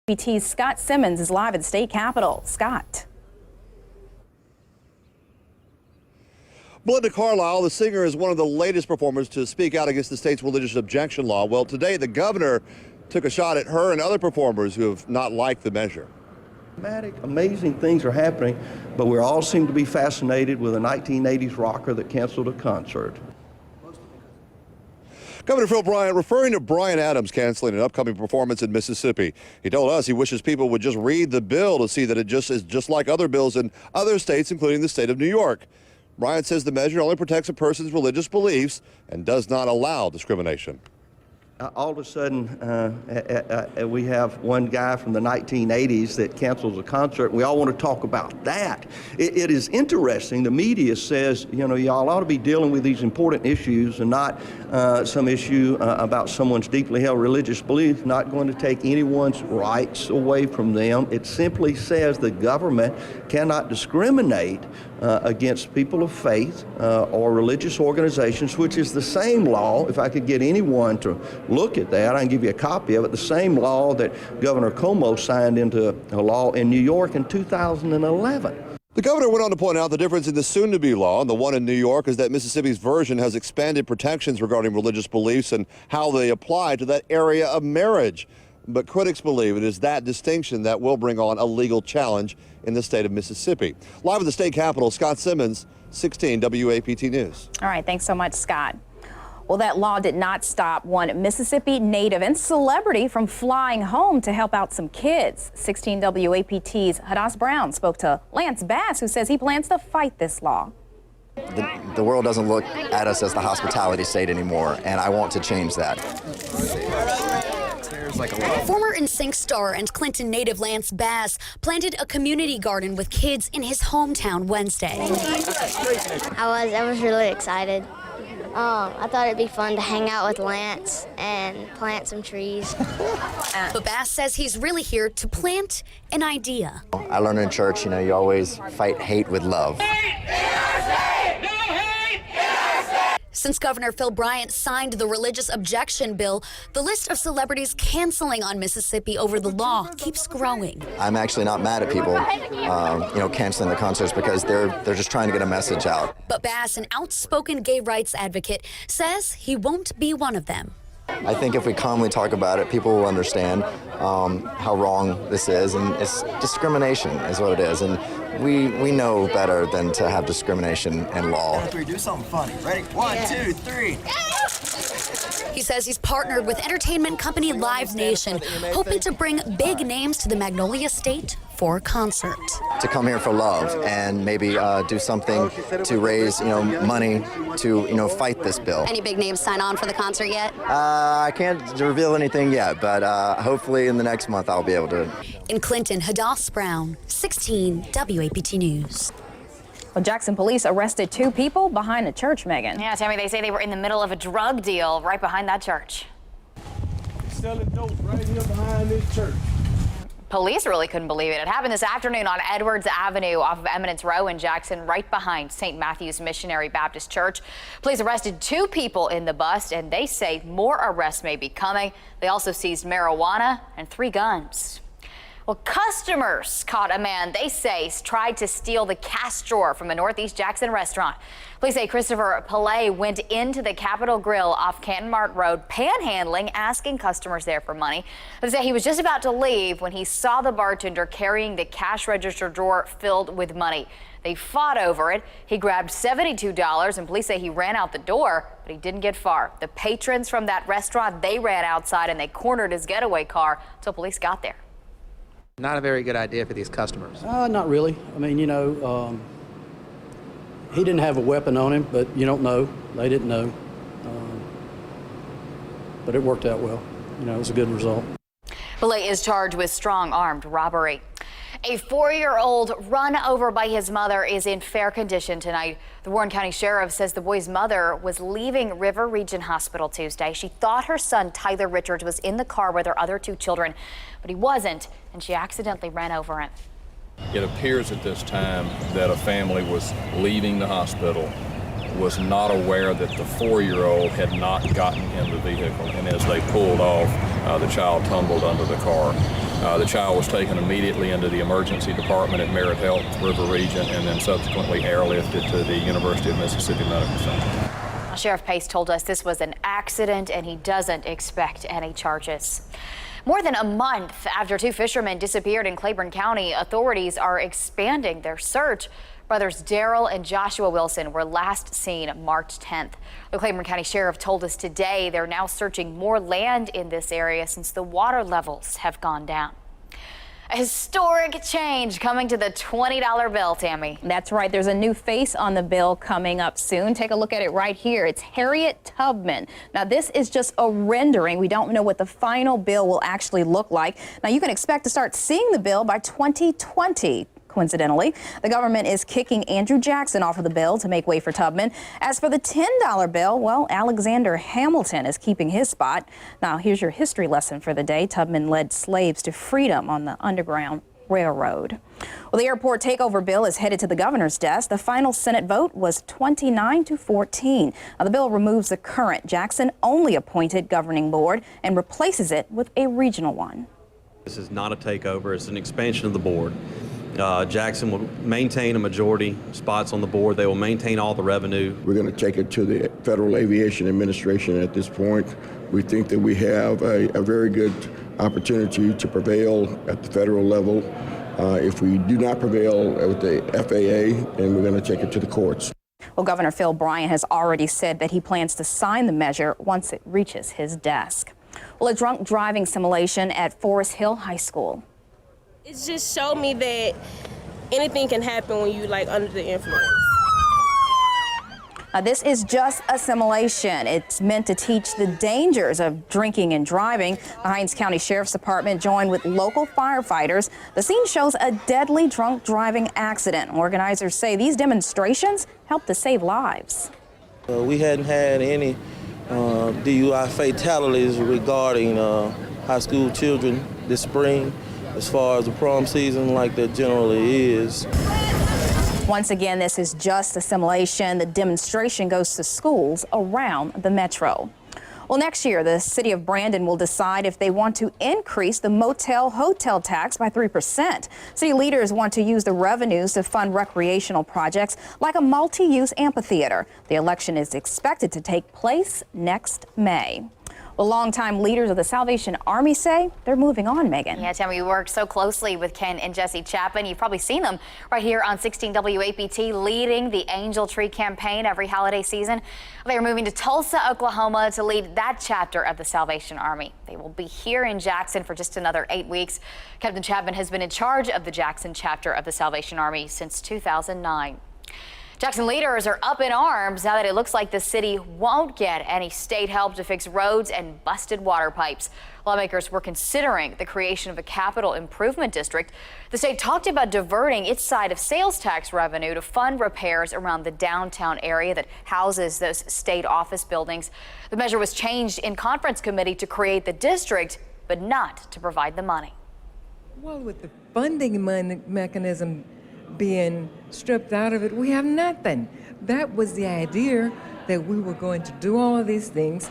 WAPT's Scott Simmons is live at the state capitol. Scott. Belinda Carlisle, the singer, is one of the latest performers to speak out against the state's religious objection law. Well, today the governor took a shot at her and other performers who have not liked the measure. Amazing things are happening, but we all seem to be fascinated with a 1980s rocker that canceled a concert. Governor Phil Bryant referring to Bryan Adams canceling an upcoming performance in Mississippi. He told us he wishes people would just read the bill to see that it is just like other bills in other states, including the state of New York. Bryant says the measure only protects a person's religious beliefs and does not allow discrimination. All of a sudden, we have one guy from the 1980s that cancels a concert. We all want to talk about that. It is interesting. The media says, you know, y'all ought to be dealing with these important issues and not some issue about someone's deeply held religious belief, not going to take anyone's rights away from them. It simply says the government cannot discriminate against people of faith or religious organizations, which is the same law. If I could get anyone to look at that, I can give you a copy of it. The same law that Governor Cuomo signed into a law in New York in 2011. The governor went on to point out the difference in the soon-to-be law and the one in New York is that Mississippi's version has expanded protections regarding religious beliefs and how they apply to that area of marriage. But critics believe it is that distinction that will bring on a legal challenge in the state of Mississippi. Live at the state capitol, Scott Simmons, 16 WAPT News. All right, thanks so much, Scott. Well, that law did not stop one Mississippi native and celebrity from flying home to help out some kids. 16 WAPT's Hadass Brown spoke to Lance Bass, who says he plans to fight this law. The world doesn't look at us as the hospitality state anymore, and I want to change that. Former NSYNC star and Clinton native Lance Bass planted a community garden with kids in his hometown Wednesday. I was really excited. I thought it'd be fun to hang out with Lance and plant some trees. But Bass says he's really here to plant an idea. I learned in church, you know, you always fight hate with love. Since Governor Phil Bryant signed the religious objection bill, the list of celebrities canceling on Mississippi over the law keeps growing. I'm actually not mad at people, you know, canceling the concerts because they're just trying to get a message out. But Bass, an outspoken gay rights advocate, says he won't be one of them. I think if we calmly talk about it, people will understand how wrong this is, and it's discrimination is what it is. And we know better than to have discrimination in law. 1, 2, 3, do something funny. Ready? 1, 2, 3. He says he's partnered with entertainment company Live Nation, hoping to bring big names to the Magnolia State for a concert. To come here for love and maybe do something to raise, you know, money to, you know, fight this bill. Any big names sign on for the concert yet? I can't reveal anything yet, but hopefully in the next month I'll be able to. In Clinton, Hadass Brown, 16 WAPT News. Well, Jackson police arrested 2 people behind a church, Megan. Yeah, Tammy, they say they were in the middle of a drug deal right behind that church. Selling dope right here behind this church. Police really couldn't believe it. It happened this afternoon on Edwards Avenue off of Eminence Row in Jackson, right behind St. Matthew's Missionary Baptist Church. Police arrested 2 people in the bust, and they say more arrests may be coming. They also seized marijuana and 3 guns. Well, customers caught a man they say tried to steal the cash drawer from a Northeast Jackson restaurant. Police say Christopher Pillay went into the Capitol Grill off Canton Mart Road panhandling, asking customers there for money. They say he was just about to leave when he saw the bartender carrying the cash register drawer filled with money. They fought over it. He grabbed $72, and police say he ran out the door, but he didn't get far. The patrons from that restaurant, they ran outside and they cornered his getaway car until police got there. Not a very good idea for these customers. Not really. I mean, you know, he didn't have a weapon on him, but you don't know. They didn't know. But it worked out well. You know, it was a good result. Pillay is charged with strong armed robbery. A 4-year-old run over by his mother is in fair condition tonight. The Warren County Sheriff says the boy's mother was leaving River Region Hospital Tuesday. She thought her son, Tyler Richards, was in the car with her other 2 children, but he wasn't, and she accidentally ran over him. It appears at this time that a family was leaving the hospital was not aware that the 4-year-old had not gotten in the vehicle, and as they pulled off, the child tumbled under the car. The child was taken immediately into the emergency department at Merit Health River Region and then subsequently airlifted to the University of Mississippi Medical Center. Sheriff Pace told us this was an accident and he doesn't expect any charges. More than a month after 2 fishermen disappeared in Claiborne County, authorities are expanding their search. Brothers Daryl and Joshua Wilson were last seen March 10th. The Claiborne County Sheriff told us today they're now searching more land in this area since the water levels have gone down. A historic change coming to the $20 bill, Tammy. That's right. There's a new face on the bill coming up soon. Take a look at it right here. It's Harriet Tubman. Now, this is just a rendering. We don't know what the final bill will actually look like. Now, you can expect to start seeing the bill by 2020. Coincidentally, the government is kicking Andrew Jackson off of the bill to make way for Tubman. As for the $10 bill, well, Alexander Hamilton is keeping his spot. Now, here's your history lesson for the day. Tubman led slaves to freedom on the Underground Railroad. Well, the airport takeover bill is headed to the governor's desk. The final Senate vote was 29-14. Now, the bill removes the current Jackson-only appointed governing board and replaces it with a regional one. This is not a takeover. It's an expansion of the board. Jackson will maintain a majority spots on the board. They will maintain all the revenue. We're going to take it to the Federal Aviation Administration at this point. We think that we have a very good opportunity to prevail at the federal level. If we do not prevail with the FAA, then we're going to take it to the courts. Well, Governor Phil Bryant has already said that he plans to sign the measure once it reaches his desk. Well, a drunk driving simulation at Forest Hill High School. It just showed me that anything can happen when you under the influence. This is just a simulation. It's meant to teach the dangers of drinking and driving. The Hinds County Sheriff's Department joined with local firefighters. The scene shows a deadly drunk driving accident. Organizers say these demonstrations help to save lives. We hadn't had any DUI fatalities regarding high school children this spring, as far as the prom season like that generally is. Once again, this is just a simulation. The demonstration goes to schools around the metro. Well, next year, the city of Brandon will decide if they want to increase the motel-hotel tax by 3%. City leaders want to use the revenues to fund recreational projects like a multi-use amphitheater. The election is expected to take place next May. Well, longtime leaders of the Salvation Army say they're moving on, Megan. Yeah, Tammy, we work so closely with Ken and Jesse Chapman. You've probably seen them right here on 16 WAPT leading the Angel Tree campaign every holiday season. They are moving to Tulsa, Oklahoma to lead that chapter of the Salvation Army. They will be here in Jackson for just another 8 weeks. Captain Chapman has been in charge of the Jackson chapter of the Salvation Army since 2009. Jackson leaders are up in arms now that it looks like the city won't get any state help to fix roads and busted water pipes. Lawmakers were considering the creation of a capital improvement district. The state talked about diverting its side of sales tax revenue to fund repairs around the downtown area that houses those state office buildings. The measure was changed in conference committee to create the district, but not to provide the money. Well, with the funding mechanism being stripped out of it, we have nothing. That was the idea, that we were going to do all of these things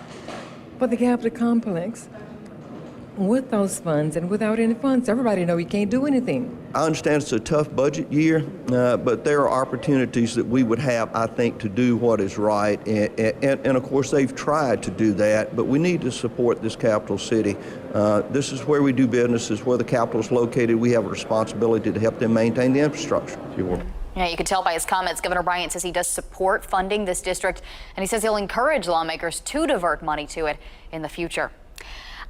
for the Capitol complex with those funds, and without any funds, everybody know you can't do anything. I understand it's a tough budget year, but there are opportunities that we would have, I think, to do what is right. And of course, they've tried to do that, but we need to support this capital city. This is where we do business, this is where the capital is located. We have a responsibility to help them maintain the infrastructure. Yeah, you could tell by his comments, Governor Bryant says he does support funding this district, and he says he'll encourage lawmakers to divert money to it in the future.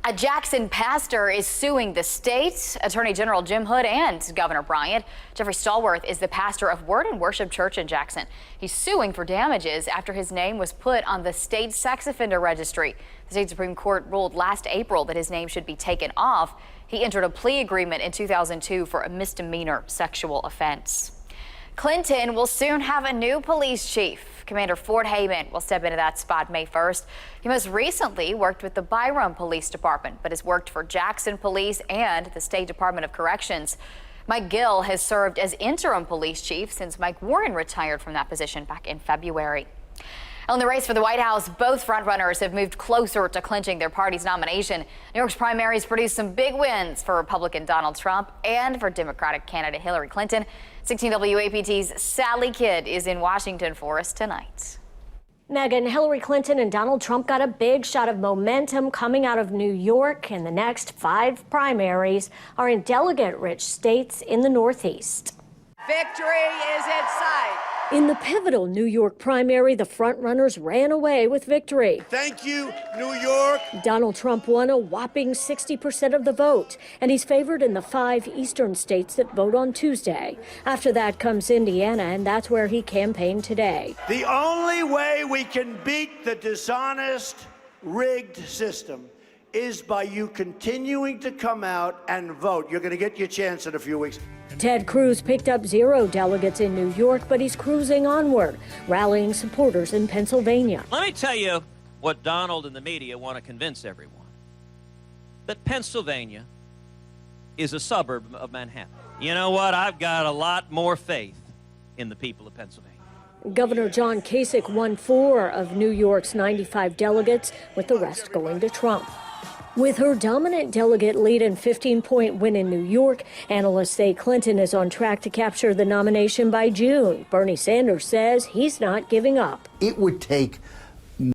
A Jackson pastor is suing the state, Attorney General Jim Hood, and Governor Bryant. Jeffrey Stallworth is the pastor of Word and Worship Church in Jackson. He's suing for damages after his name was put on the state sex offender registry. The state Supreme Court ruled last April that his name should be taken off. He entered a plea agreement in 2002 for a misdemeanor sexual offense. Clinton will soon have a new police chief. Commander Ford Heyman will step into that spot May 1st. He most recently worked with the Byram Police Department, but has worked for Jackson Police and the State Department of Corrections. Mike Gill has served as interim police chief since Mike Warren retired from that position back in February. On the race for the White House, both frontrunners have moved closer to clinching their party's nomination. New York's primaries produced some big wins for Republican Donald Trump and for Democratic candidate Hillary Clinton. 16 WAPT's Sally Kidd is in Washington for us tonight. Megan, Hillary Clinton and Donald Trump got a big shot of momentum coming out of New York, and the next 5 primaries are in delegate-rich states in the Northeast. Victory is in sight. In the pivotal New York primary, the frontrunners ran away with victory. Thank you, New York. Donald Trump won a whopping 60% of the vote, and he's favored in the 5 eastern states that vote on Tuesday. After that comes Indiana, and that's where he campaigned today. The only way we can beat the dishonest, rigged system is by you continuing to come out and vote. You're going to get your chance in a few weeks. Ted Cruz picked up 0 delegates in New York, but he's cruising onward, rallying supporters in Pennsylvania. Let me tell you what Donald and the media want to convince everyone. That Pennsylvania is a suburb of Manhattan. You know what? I've got a lot more faith in the people of Pennsylvania. Governor John Kasich won 4 of New York's 95 delegates, with the rest going to Trump. With her dominant delegate lead and 15-point win in New York, analysts say Clinton is on track to capture the nomination by June. Bernie Sanders says he's not giving up. It would take